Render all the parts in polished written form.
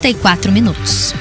34 minutos.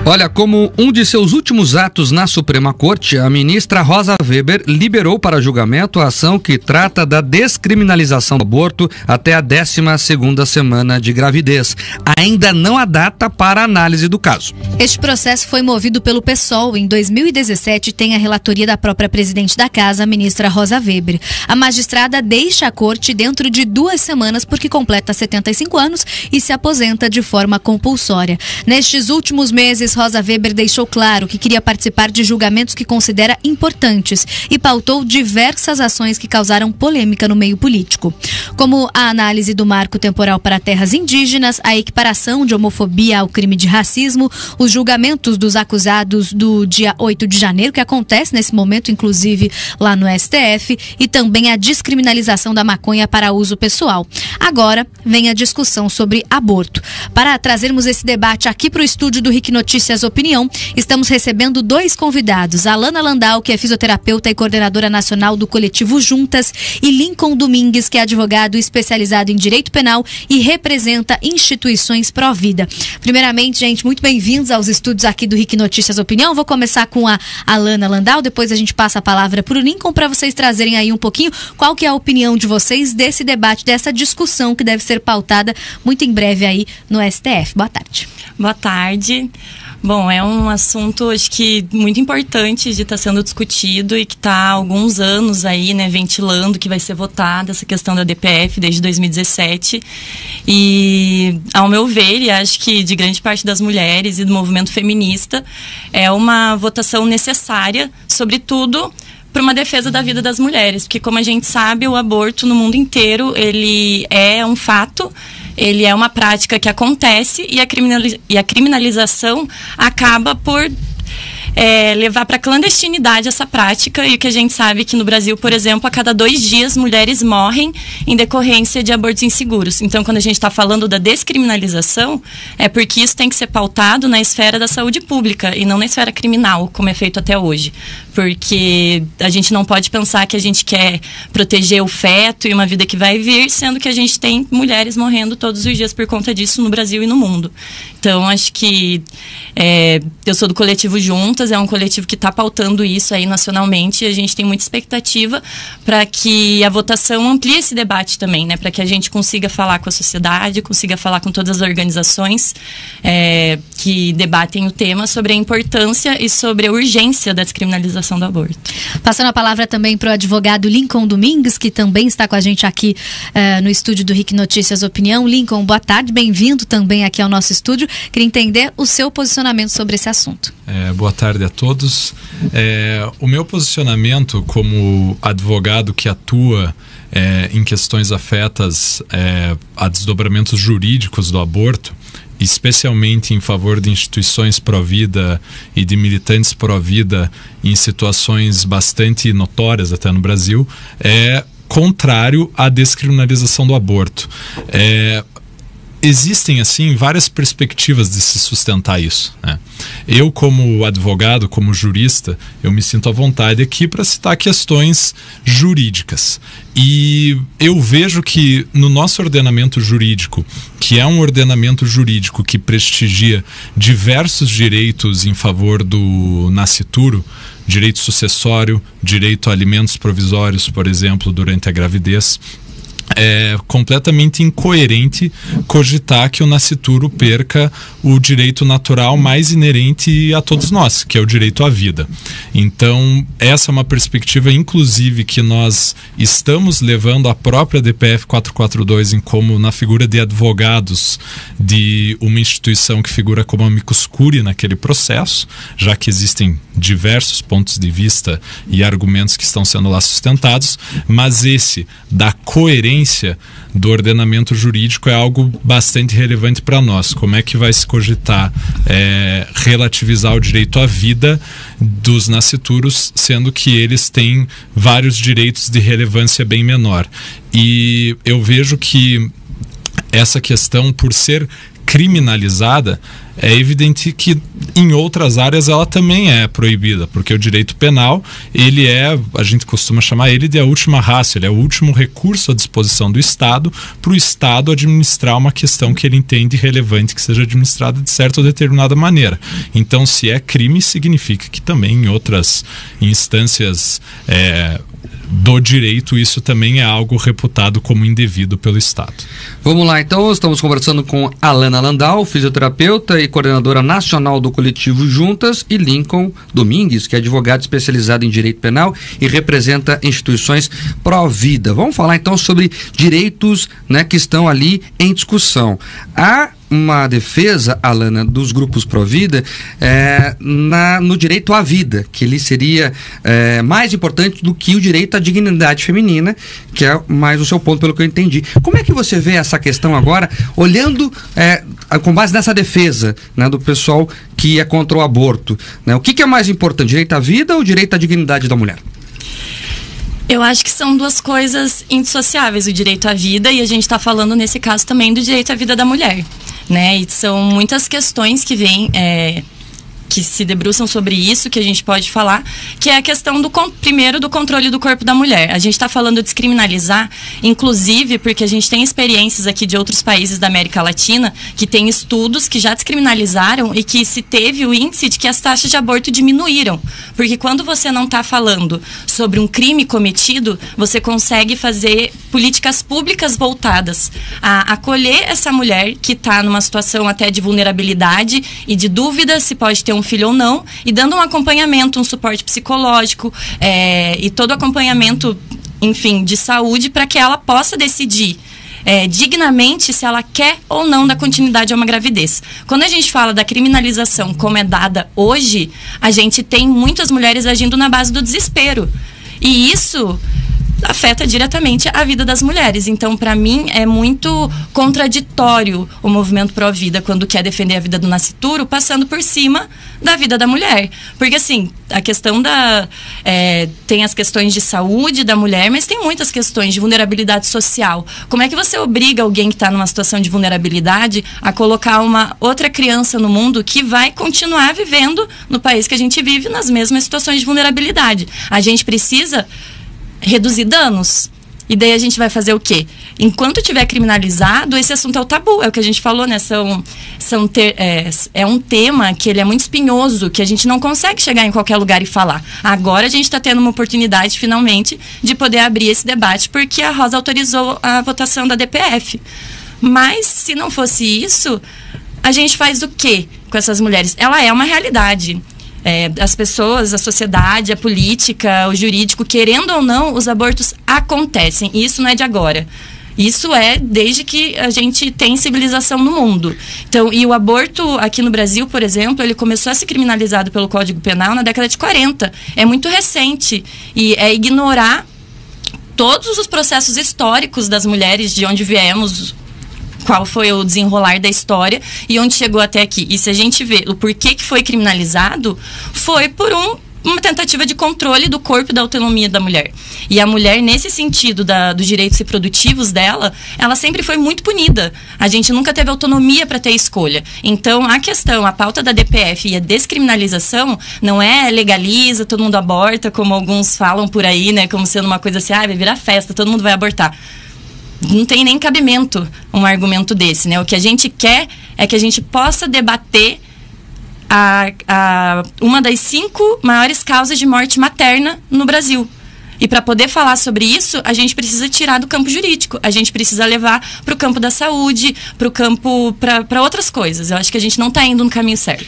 Olha, como um de seus últimos atos na Suprema Corte, a ministra Rosa Weber liberou para julgamento a ação que trata da descriminalização do aborto até a 12ª semana de gravidez. Ainda não há data para análise do caso. Este processo foi movido pelo PSOL. Em 2017, tem a relatoria da própria presidente da casa, a ministra Rosa Weber. A magistrada deixa a corte dentro de 2 semanas porque completa 75 anos e se aposenta de forma compulsória. Nestes últimos meses, Rosa Weber deixou claro que queria participar de julgamentos que considera importantes e pautou diversas ações que causaram polêmica no meio político, como a análise do marco temporal para terras indígenas, a equiparação de homofobia ao crime de racismo, os julgamentos dos acusados do dia 8 de janeiro, que acontece nesse momento, inclusive, lá no STF, e também a descriminalização da maconha para uso pessoal. Agora vem a discussão sobre aborto. Para trazermos esse debate aqui para o estúdio do RIC Notícias Opinião, estamos recebendo 2 convidados, Alana Landau, que é fisioterapeuta e coordenadora nacional do coletivo Juntas, e Lincoln Domingues, que é advogado especializado em direito penal e representa instituições pró-vida. Primeiramente, gente, muito bem-vindos aos estúdios aqui do RIC Notícias Opinião. Vou começar com a Alana Landau, depois a gente passa a palavra para o Lincoln para vocês trazerem aí um pouquinho qual que é a opinião de vocês desse debate, dessa discussão que deve ser pautada muito em breve aí no STF. Boa tarde. Boa tarde. Bom, é um assunto, acho que, muito importante de estar sendo discutido e que está há alguns anos aí, né, ventilando que vai ser votada essa questão da DPF desde 2017. E, ao meu ver, e acho que de grande parte das mulheres e do movimento feminista, é uma votação necessária, sobretudo para uma defesa da vida das mulheres, porque, como a gente sabe, o aborto no mundo inteiro, ele é um fato, ele é uma prática que acontece e a criminalização acaba por levar para a clandestinidade essa prática, e o que a gente sabe que no Brasil, por exemplo, a cada 2 dias mulheres morrem em decorrência de abortos inseguros. Então, quando a gente está falando da descriminalização, é porque isso tem que ser pautado na esfera da saúde pública e não na esfera criminal, como é feito até hoje. Porque a gente não pode pensar que a gente quer proteger o feto e uma vida que vai vir, sendo que a gente tem mulheres morrendo todos os dias por conta disso no Brasil e no mundo. Então, acho que eu sou do coletivo Juntas, é um coletivo que está pautando isso aí nacionalmente, e a gente tem muita expectativa para que a votação amplie esse debate também, né? Para que a gente consiga falar com a sociedade, consiga falar com todas as organizações que debatem o tema sobre a importância e sobre a urgência da descriminalização do aborto. Passando a palavra também para o advogado Lincoln Domingues, que também está com a gente aqui no estúdio do RIC Notícias Opinião. Lincoln, boa tarde, bem-vindo também aqui ao nosso estúdio. Queria entender o seu posicionamento sobre esse assunto. Boa tarde a todos. O meu posicionamento como advogado que atua em questões afetas a desdobramentos jurídicos do aborto, especialmente em favor de instituições pró-vida e de militantes pró-vida em situações bastante notórias até no Brasil, é contrário à descriminalização do aborto. Existem, assim, várias perspectivas de se sustentar isso, né? Eu, como advogado, como jurista, eu me sinto à vontade aqui para citar questões jurídicas. E eu vejo que no nosso ordenamento jurídico, que é um ordenamento jurídico que prestigia diversos direitos em favor do nascituro, direito sucessório, direito a alimentos provisórios, por exemplo, durante a gravidez, é completamente incoerente cogitar que o nascituro perca o direito natural mais inerente a todos nós, que é o direito à vida. Então, essa é uma perspectiva, inclusive, que nós estamos levando a própria DPF 442 como na figura de advogados de uma instituição que figura como amicus curiae naquele processo, já que existem diversos pontos de vista e argumentos que estão sendo lá sustentados, mas esse da coerência do ordenamento jurídico é algo bastante relevante para nós. Como é que vai se cogitar relativizar o direito à vida dos nascituros, sendo que eles têm vários direitos de relevância bem menor? E eu vejo que essa questão, por ser criminalizada, é evidente que em outras áreas ela também é proibida, porque o direito penal, a gente costuma chamar ele de a última ratio, ele é o último recurso à disposição do Estado para o Estado administrar uma questão que ele entende relevante que seja administrada de certa ou determinada maneira. Então, se é crime, significa que também em outras instâncias do direito, isso também é algo reputado como indevido pelo Estado. Vamos lá, então, estamos conversando com Alana Landau, fisioterapeuta e coordenadora nacional do coletivo Juntas, e Lincoln Domingues, que é advogado especializado em direito penal e representa instituições pró-vida. Vamos falar então sobre direitos, né, que estão ali em discussão. Há uma defesa, Alana, dos grupos pró-vida no direito à vida, que ele seria mais importante do que o direito à dignidade feminina, que é mais o seu ponto, pelo que eu entendi. Como é que você vê essa questão agora, olhando com base nessa defesa, né, do pessoal que é contra o aborto, né? O que é mais importante, direito à vida ou direito à dignidade da mulher? Eu acho que são duas coisas indissociáveis, o direito à vida, e a gente está falando nesse caso também do direito à vida da mulher, né? E são muitas questões que vêm, que se debruçam sobre isso, que a gente pode falar, que é a questão primeiro do controle do corpo da mulher. A gente está falando de descriminalizar, inclusive porque a gente tem experiências aqui de outros países da América Latina, que tem estudos que já descriminalizaram e que se teve o índice de que as taxas de aborto diminuíram. Porque quando você não está falando sobre um crime cometido, você consegue fazer políticas públicas voltadas a acolher essa mulher que está numa situação até de vulnerabilidade e de dúvida se pode ter um filho ou não, e dando um acompanhamento, um suporte psicológico e todo acompanhamento, enfim, de saúde, para que ela possa decidir dignamente se ela quer ou não dar continuidade a uma gravidez. Quando a gente fala da criminalização como é dada hoje, a gente tem muitas mulheres agindo na base do desespero. E isso afeta diretamente a vida das mulheres. Então, para mim, é muito contraditório o movimento pró-vida quando quer defender a vida do nascituro, passando por cima da vida da mulher. Porque, assim, a questão tem as questões de saúde da mulher, mas tem muitas questões de vulnerabilidade social. Como é que você obriga alguém que está numa situação de vulnerabilidade a colocar uma outra criança no mundo que vai continuar vivendo no país que a gente vive nas mesmas situações de vulnerabilidade? A gente precisa reduzir danos. E daí a gente vai fazer o quê? Enquanto tiver criminalizado, esse assunto é o tabu, é o que a gente falou, né? É um tema que ele é muito espinhoso, que a gente não consegue chegar em qualquer lugar e falar. Agora a gente está tendo uma oportunidade, finalmente, de poder abrir esse debate, porque a Rosa autorizou a votação da DPF. Mas, se não fosse isso, a gente faz o quê com essas mulheres? Ela é uma realidade. As pessoas, a sociedade, a política, o jurídico, querendo ou não, os abortos acontecem. E isso não é de agora. Isso é desde que a gente tem civilização no mundo. Então, e o aborto aqui no Brasil, por exemplo, ele começou a ser criminalizado pelo Código Penal na década de 40. É muito recente. E é ignorar todos os processos históricos das mulheres, de onde viemos, qual foi o desenrolar da história e onde chegou até aqui. E se a gente vê o porquê que foi criminalizado, foi por uma tentativa de controle do corpo e da autonomia da mulher. E a mulher, nesse sentido dos direitos reprodutivos dela, ela sempre foi muito punida. A gente nunca teve autonomia para ter escolha. Então, a pauta da DPF e a descriminalização não é legaliza, todo mundo aborta, como alguns falam por aí, né? Como sendo uma coisa assim, vai virar festa, todo mundo vai abortar. Não tem nem cabimento um argumento desse, né? O que a gente quer é que a gente possa debater uma das 5 maiores causas de morte materna no Brasil. E para poder falar sobre isso, a gente precisa tirar do campo jurídico. A gente precisa levar para o campo da saúde, para o campo, para outras coisas. Eu acho que a gente não está indo no caminho certo.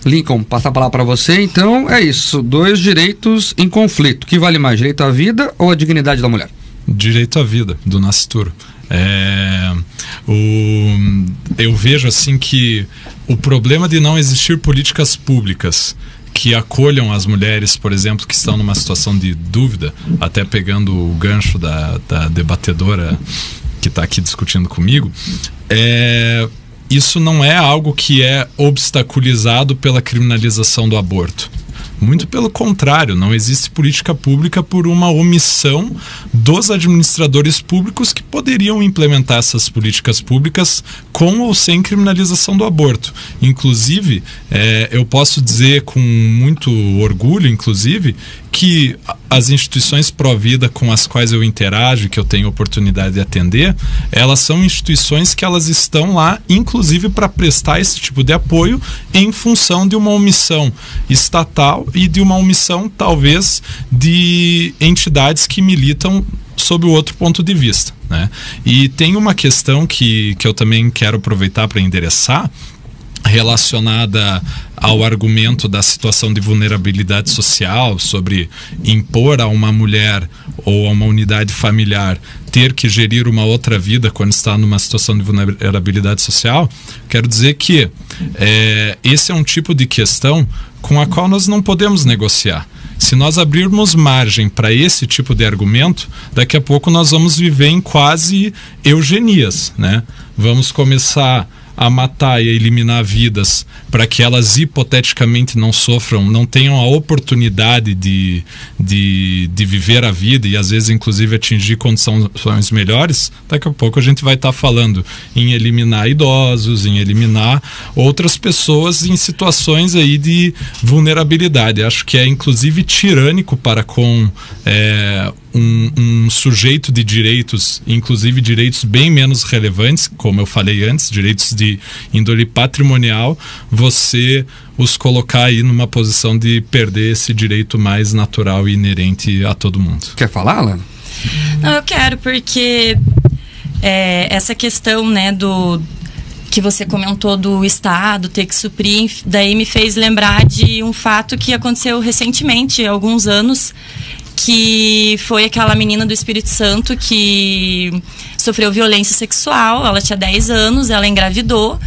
Lincoln, passar a palavra para você. Então, é isso. 2 direitos em conflito. O que vale mais, direito à vida ou a dignidade da mulher? Direito à vida, do nascituro. Eu vejo assim que o problema de não existir políticas públicas que acolham as mulheres, por exemplo, que estão numa situação de dúvida, até pegando o gancho da debatedora que está aqui discutindo comigo, isso não é algo que é obstaculizado pela criminalização do aborto. Muito pelo contrário, não existe política pública por uma omissão dos administradores públicos que poderiam implementar essas políticas públicas com ou sem criminalização do aborto. Inclusive, eu posso dizer com muito orgulho, inclusive, que as instituições pró-vida com as quais eu interajo, que eu tenho oportunidade de atender, elas são instituições que elas estão lá, inclusive, para prestar esse tipo de apoio em função de uma omissão estatal e de uma omissão, talvez, de entidades que militam sob o outro ponto de vista, né? E tem uma questão que eu também quero aproveitar para endereçar, relacionada ao argumento da situação de vulnerabilidade social, sobre impor a uma mulher ou a uma unidade familiar ter que gerir uma outra vida quando está numa situação de vulnerabilidade social. Quero dizer que esse é um tipo de questão com a qual nós não podemos negociar. Se nós abrirmos margem para esse tipo de argumento, daqui a pouco nós vamos viver em quase eugenias, né? Vamos começar a matar e a eliminar vidas para que elas hipoteticamente não sofram, não tenham a oportunidade de viver a vida e às vezes inclusive atingir condições melhores. Daqui a pouco a gente vai estar falando em eliminar idosos, em eliminar outras pessoas em situações aí de vulnerabilidade. Acho que é inclusive tirânico para com um sujeito de direitos, inclusive direitos bem menos relevantes, como eu falei antes, direitos de índole patrimonial, você os colocar aí numa posição de perder esse direito mais natural e inerente a todo mundo. Quer falar, Alana? Não, eu quero, porque essa questão, né, do que você comentou do Estado ter que suprir, daí me fez lembrar de um fato que aconteceu recentemente, há alguns anos, que foi aquela menina do Espírito Santo que sofreu violência sexual. Ela tinha 10 anos, ela engravidou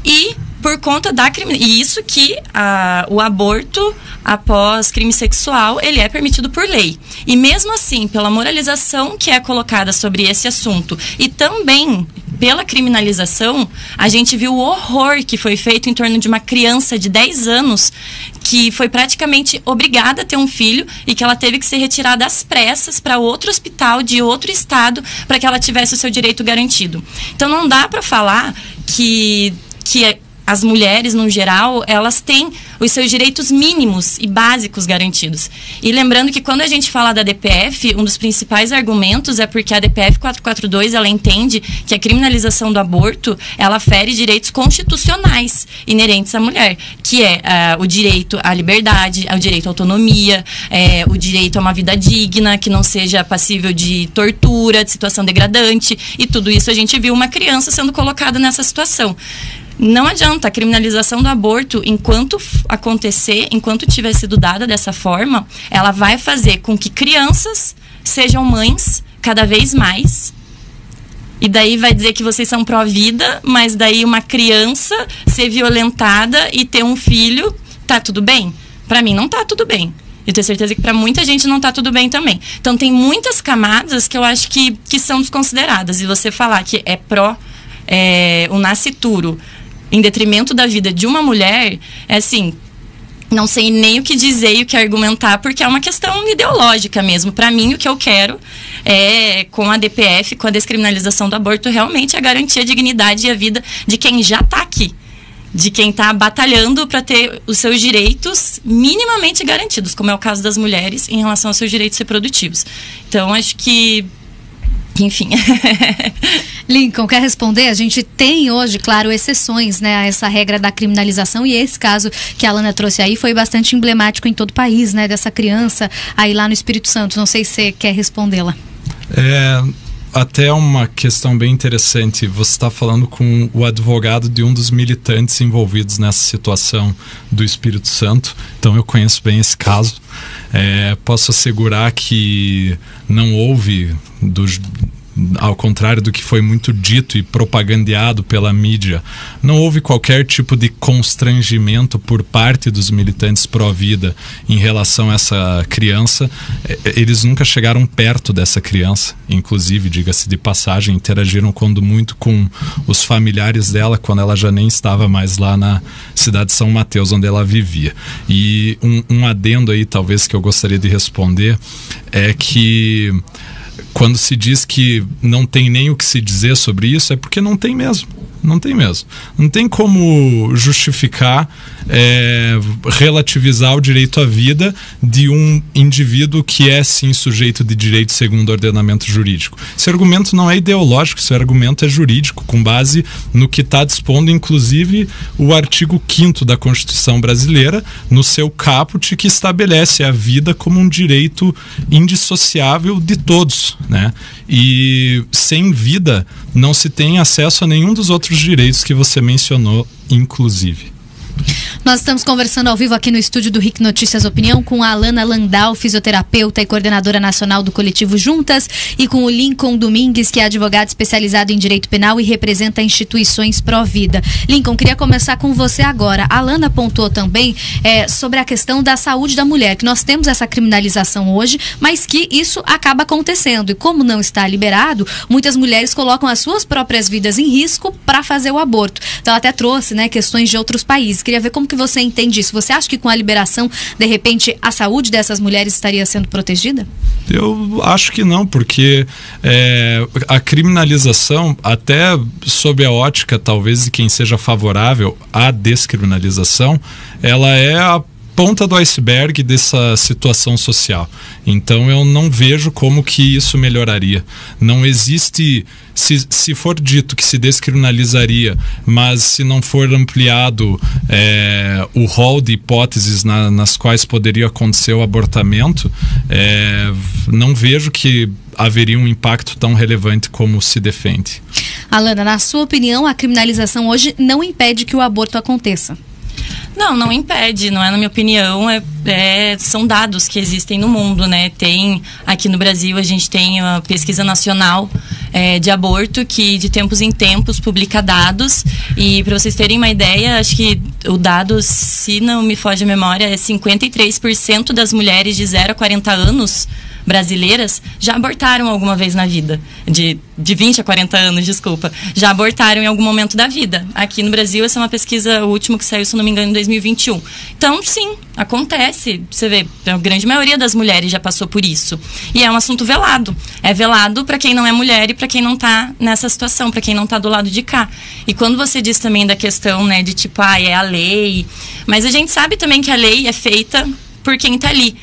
e por conta da e isso que o aborto após crime sexual, ele é permitido por lei. E mesmo assim, pela moralização que é colocada sobre esse assunto e também pela criminalização, a gente viu o horror que foi feito em torno de uma criança de 10 anos que foi praticamente obrigada a ter um filho e que ela teve que ser retirada às pressas para outro hospital de outro estado para que ela tivesse o seu direito garantido. Então não dá para falar que as mulheres, no geral, elas têm os seus direitos mínimos e básicos garantidos. E lembrando que quando a gente fala da DPF, um dos principais argumentos é porque a DPF 442, ela entende que a criminalização do aborto, ela fere direitos constitucionais inerentes à mulher, que é o direito à liberdade, o direito à autonomia, o direito a uma vida digna, que não seja passível de tortura, de situação degradante, e tudo isso a gente viu uma criança sendo colocada nessa situação. Não adianta, a criminalização do aborto, enquanto acontecer, enquanto tiver sido dada dessa forma, ela vai fazer com que crianças sejam mães cada vez mais. E daí vai dizer que vocês são pró-vida, mas daí uma criança ser violentada e ter um filho, tá tudo bem? Pra mim não tá tudo bem. Eu tenho certeza que para muita gente não tá tudo bem também. Então tem muitas camadas que eu acho que são desconsideradas. E você falar que é pró o nascituro em detrimento da vida de uma mulher, assim, não sei nem o que dizer e o que argumentar, porque é uma questão ideológica mesmo. Para mim, o que eu quero com a DPF, com a descriminalização do aborto, realmente é garantir a dignidade e a vida de quem já está aqui, de quem está batalhando para ter os seus direitos minimamente garantidos, como é o caso das mulheres em relação aos seus direitos reprodutivos. Então, acho que enfim. Lincoln, quer responder? A gente tem hoje, claro, exceções, né, a essa regra da criminalização, e esse caso que a Alana trouxe aí foi bastante emblemático em todo o país, né, dessa criança aí lá no Espírito Santo. Não sei se você quer respondê-la. Até uma questão bem interessante. Você está falando com o advogado de um dos militantes envolvidos nessa situação do Espírito Santo, então eu conheço bem esse caso. Posso assegurar que não houve ao contrário do que foi muito dito e propagandeado pela mídia, não houve qualquer tipo de constrangimento por parte dos militantes pró-vida em relação a essa criança. Eles nunca chegaram perto dessa criança, inclusive, diga-se de passagem, interagiram quando muito com os familiares dela, quando ela já nem estava mais lá na cidade de São Mateus, onde ela vivia. E um adendo aí, talvez, que eu gostaria de responder, é que quando se diz que não tem nem o que se dizer sobre isso, é porque não tem mesmo. Não tem mesmo. Não tem como justificar, relativizar o direito à vida de um indivíduo que é, sim, sujeito de direito segundo o ordenamento jurídico. Esse argumento não é ideológico, esse argumento é jurídico, com base no que está dispondo, inclusive, o artigo 5º da Constituição brasileira, no seu caput, que estabelece a vida como um direito indissociável de todos, né? E sem vida não se tem acesso a nenhum dos outros direitos que você mencionou, inclusive. Nós estamos conversando ao vivo aqui no estúdio do RIC Notícias Opinião com a Alana Landau, fisioterapeuta e coordenadora nacional do coletivo Juntas, e com o Lincoln Domingues, que é advogado especializado em direito penal e representa instituições pró-vida. Lincoln, queria começar com você agora. A Alana apontou também sobre a questão da saúde da mulher, que nós temos essa criminalização hoje, mas que isso acaba acontecendo. E como não está liberado, muitas mulheres colocam as suas próprias vidas em risco para fazer o aborto. Então ela até trouxe, né, questões de outros países. Queria ver como que você entende isso. Você acha que com a liberação, de repente, a saúde dessas mulheres estaria sendo protegida? Eu acho que não, porque a criminalização, até sob a ótica, talvez, de quem seja favorável à descriminalização, ela é a ponta do iceberg dessa situação social. Então eu não vejo como que isso melhoraria. Não existe, se for dito que se descriminalizaria, mas se não for ampliado o rol de hipóteses nas quais poderia acontecer o abortamento, não vejo que haveria um impacto tão relevante como se defende. Alana, na sua opinião, a criminalização hoje não impede que o aborto aconteça? Não impede, não é na minha opinião, são dados que existem no mundo, né? Tem, aqui no Brasil, a gente tem a pesquisa nacional de aborto, que de tempos em tempos publica dados, e para vocês terem uma ideia, acho que o dado, se não me foge a memória, é 53% das mulheres de 0 a 40 anos brasileiras já abortaram alguma vez na vida. De 20 a 40 anos, desculpa. Já abortaram em algum momento da vida. Aqui no Brasil, essa é uma pesquisa, o último que saiu, se não me engano, em 2021. Então, sim, acontece. Você vê, a grande maioria das mulheres já passou por isso. E é um assunto velado. É velado para quem não é mulher e para quem não está nessa situação, para quem não está do lado de cá. E quando você diz também da questão, né, de tipo, é a lei. Mas a gente sabe também que a lei é feita por quem está ali.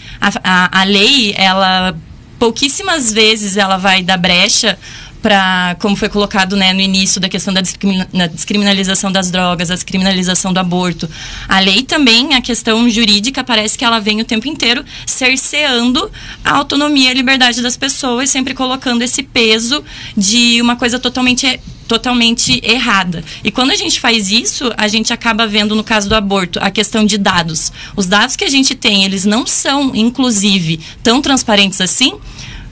A lei, ela pouquíssimas vezes ela vai dar brecha para, como foi colocado, né, no início da questão da descriminalização das drogas, a descriminalização do aborto. A lei também, a questão jurídica, parece que ela vem o tempo inteiro cerceando a autonomia e a liberdade das pessoas, sempre colocando esse peso de uma coisa totalmente errada. E quando a gente faz isso, a gente acaba vendo, no caso do aborto, a questão de dados. Os dados que a gente tem, eles não são, inclusive, tão transparentes assim,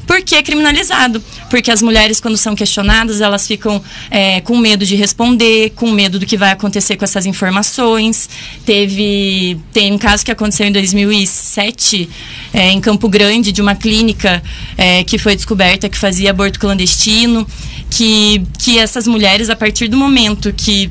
porque é criminalizado. Porque as mulheres, quando são questionadas, elas ficam com medo de responder, com medo do que vai acontecer com essas informações. Tem um caso que aconteceu em 2007, em Campo Grande, de uma clínica que foi descoberta que fazia aborto clandestino, que essas mulheres, a partir do momento que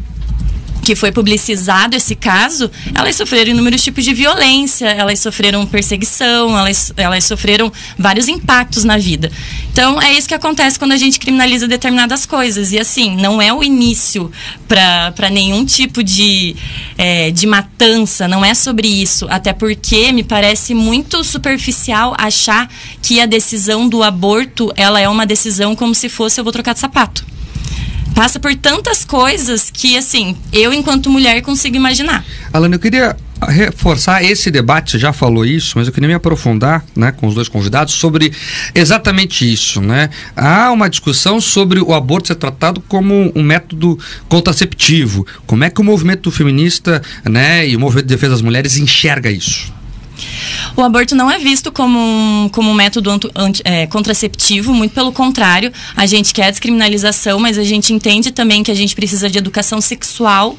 foi publicizado esse caso, elas sofreram inúmeros tipos de violência, elas sofreram perseguição, elas sofreram vários impactos na vida. Então, é isso que acontece quando a gente criminaliza determinadas coisas. E, assim, não é o início para nenhum tipo de matança, não é sobre isso. Até porque me parece muito superficial achar que a decisão do aborto, ela é uma decisão como se fosse eu vou trocar de sapato. Passa por tantas coisas que, assim, eu, enquanto mulher, consigo imaginar. Alana, eu queria reforçar esse debate, você já falou isso, mas eu queria me aprofundar, né, com os dois convidados sobre exatamente isso, né? Há uma discussão sobre o aborto ser tratado como um método contraceptivo. Como é que o movimento feminista, né, e o movimento de defesa das mulheres enxerga isso? O aborto não é visto como um método contraceptivo, muito pelo contrário. A gente quer a descriminalização, mas a gente entende também que a gente precisa de educação sexual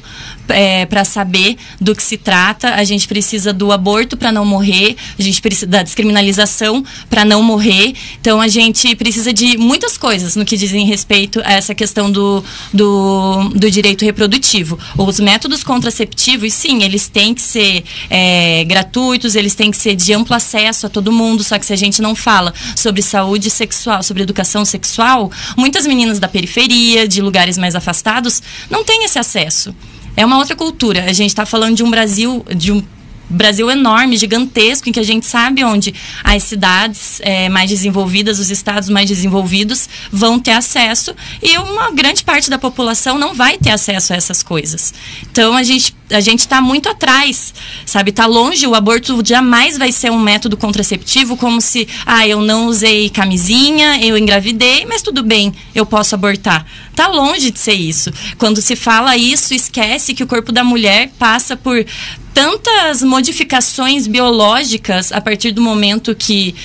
para saber do que se trata. A gente precisa do aborto para não morrer, a gente precisa da descriminalização para não morrer. Então a gente precisa de muitas coisas no que dizem respeito a essa questão do direito reprodutivo. Os métodos contraceptivos, sim, eles têm que ser gratuitos, eles têm que ser de amplo acesso a todo mundo, só que se a gente não fala sobre saúde sexual, sobre educação sexual, muitas meninas da periferia, de lugares mais afastados, não têm esse acesso. É uma outra cultura. A gente está falando de um Brasil enorme, gigantesco, em que a gente sabe onde as cidades mais desenvolvidas, os estados mais desenvolvidos vão ter acesso, e uma grande parte da população não vai ter acesso a essas coisas. Então a gente está muito atrás, sabe? Está longe. O aborto jamais vai ser um método contraceptivo, como se, eu não usei camisinha, eu engravidei, mas tudo bem, eu posso abortar. Está longe de ser isso. Quando se fala isso, esquece que o corpo da mulher passa por tantas modificações biológicas a partir do momento que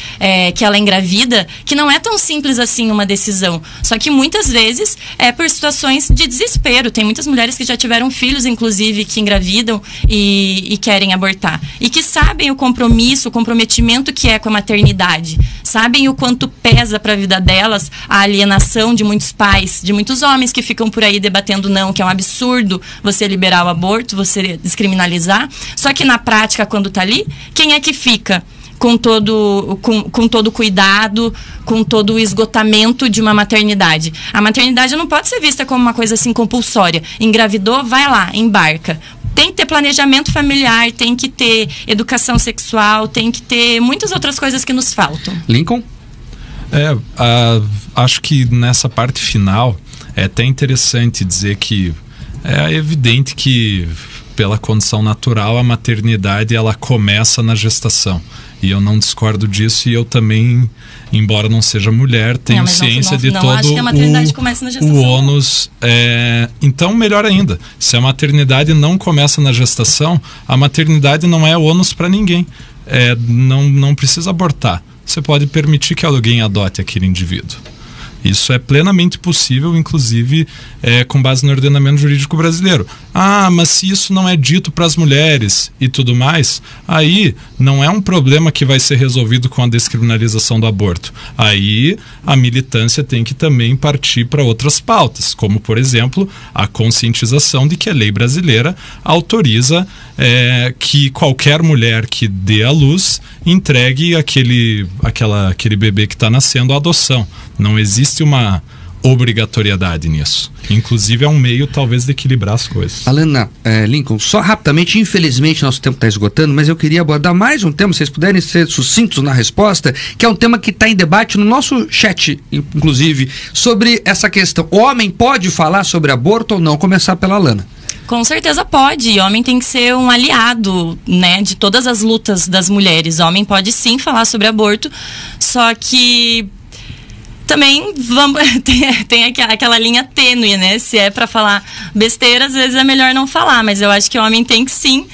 ela engravida, que não é tão simples assim uma decisão. Só que muitas vezes é por situações de desespero. Tem muitas mulheres que já tiveram filhos, inclusive, que engravidam e querem abortar. E que sabem o comprometimento que é com a maternidade. Sabem o quanto pesa para a vida delas a alienação de muitos pais, de muitos homens que ficam por aí debatendo não, que é um absurdo você liberar o aborto, você descriminalizar. Só que na prática, quando tá ali, quem é que fica com todo o cuidado, com todo o esgotamento de uma maternidade? A maternidade não pode ser vista como uma coisa assim compulsória. Engravidou, vai lá, embarca. Tem que ter planejamento familiar, tem que ter educação sexual, tem que ter muitas outras coisas que nos faltam. Lincoln? Acho que nessa parte final é até interessante dizer que é evidente que, pela condição natural, a maternidade ela começa na gestação. E eu não discordo disso, e eu também, embora não seja mulher, tenho ciência de todo acho que a maternidade começa na gestação. O ônus. Então, melhor ainda, se a maternidade não começa na gestação, a maternidade não é ônus para ninguém. Não precisa abortar. Você pode permitir que alguém adote aquele indivíduo. Isso é plenamente possível, inclusive com base no ordenamento jurídico brasileiro. Mas se isso não é dito para as mulheres e tudo mais, aí não é um problema que vai ser resolvido com a descriminalização do aborto. Aí a militância tem que também partir para outras pautas, como, por exemplo, a conscientização de que a lei brasileira autoriza que qualquer mulher que dê à luz entregue aquele bebê que está nascendo à adoção. Não existe uma obrigatoriedade nisso. Inclusive é um meio talvez de equilibrar as coisas. Alana, Lincoln, só rapidamente, infelizmente nosso tempo está esgotando, mas eu queria abordar mais um tema, se vocês puderem ser sucintos na resposta, que é um tema que está em debate no nosso chat, inclusive, sobre essa questão. O homem pode falar sobre aborto ou não? Começar pela Alana. Com certeza pode. O homem tem que ser um aliado, né, de todas as lutas das mulheres. O homem pode sim falar sobre aborto, só que também tem aquela linha tênue, né? Se é para falar besteira, às vezes é melhor não falar, mas eu acho que o homem tem que sim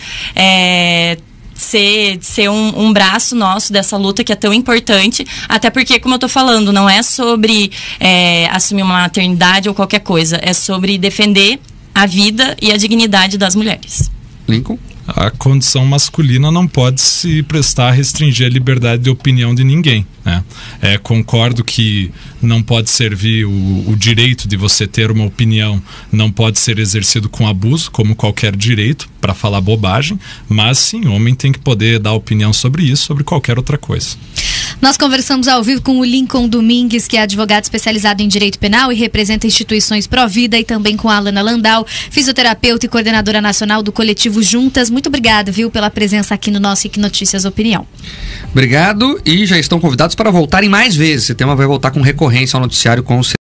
ser um braço nosso dessa luta que é tão importante, até porque, como eu tô falando, não é sobre assumir uma maternidade ou qualquer coisa, é sobre defender a vida e a dignidade das mulheres. Lincoln? A condição masculina não pode se prestar a restringir a liberdade de opinião de ninguém, né? Concordo que não pode servir o direito de você ter uma opinião, não pode ser exercido com abuso, como qualquer direito, para falar bobagem, mas sim, o homem tem que poder dar opinião sobre isso, sobre qualquer outra coisa. Nós conversamos ao vivo com o Lincoln Domingues, que é advogado especializado em direito penal e representa instituições pró-vida, e também com a Alana Landau, fisioterapeuta e coordenadora nacional do coletivo Juntas. Muito obrigada, pela presença aqui no nosso IC Notícias Opinião. Obrigado, e já estão convidados para voltarem mais vezes. Esse tema vai voltar com recorrência ao noticiário com o